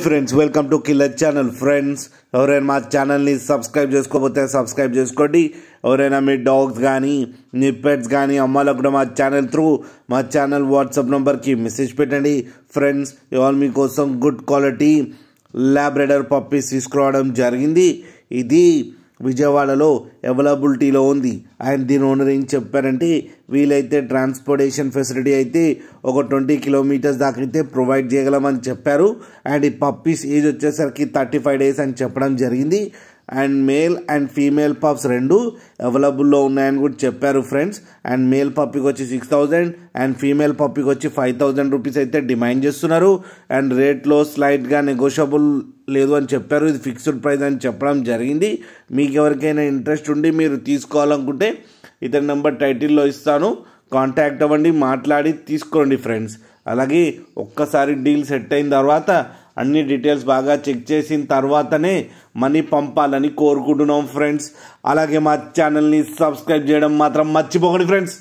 Friends welcome to killer channel. Friends ఎవరైనా మా ఛానల్ని సబ్స్క్రైబ్ చేసుకోకపోతే సబ్స్క్రైబ్ చేసుకోండి. ఎవరైనా మీ డాగ్స్ కానీ మీ పెట్స్ కానీ అమ్మాయిలకు కూడా మా ఛానల్ వాట్సాప్ నెంబర్కి మెసేజ్ పెట్టండి. ఫ్రెండ్స్ ఇవాళ మీకోసం గుడ్ క్వాలిటీ లాబ్రాడర్ పప్పీస్ తీసుకురావడం జరిగింది. ఇది విజయవాడలో అవైలబిలిటీలో ఉంది. అండ్ దీని ఓనర్ ఏం చెప్పారంటే వీలైతే ట్రాన్స్పోర్టేషన్ ఫెసిలిటీ అయితే ఒక 20 కిలోమీటర్స్ దాకా అయితే ప్రొవైడ్ చేయగలమని చెప్పారు. అండ్ ఈ పప్పీస్ ఏజ్ వచ్చేసరికి 35 డేస్ అని చెప్పడం జరిగింది. And male and female pups రెండు అవైలబుల్లో ఉన్నాయని కూడా చెప్పారు ఫ్రెండ్స్. అండ్ మేల్ పప్పీకి వచ్చి 6,000 అండ్ ఫీమేల్ పప్పీకి వచ్చి 5,000 రూపీస్ అయితే డిమాండ్ చేస్తున్నారు. అండ్ రేట్లో స్లైట్గా నెగోషియబుల్ లేదు అని చెప్పారు. ఇది ఫిక్స్డ్ ప్రైస్ అని చెప్పడం జరిగింది. మీకు ఎవరికైనా ఇంట్రెస్ట్ ఉండి మీరు తీసుకోవాలనుకుంటే ఇతని నెంబర్ టైటిల్లో ఇస్తాను, కాంటాక్ట్ అవ్వండి, మాట్లాడి తీసుకోండి ఫ్రెండ్స్. అలాగే ఒక్కసారి డీల్ సెట్ అయిన తర్వాత అన్ని డీటెయిల్స్ బాగా చెక్ చేసిన తర్వాతనే మనీ పంపాలని కోరుకుంటున్నాం ఫ్రెండ్స్. అలాగే మా ఛానల్ని సబ్స్క్రైబ్ చేయడం మాత్రం మర్చిపోకండి ఫ్రెండ్స్.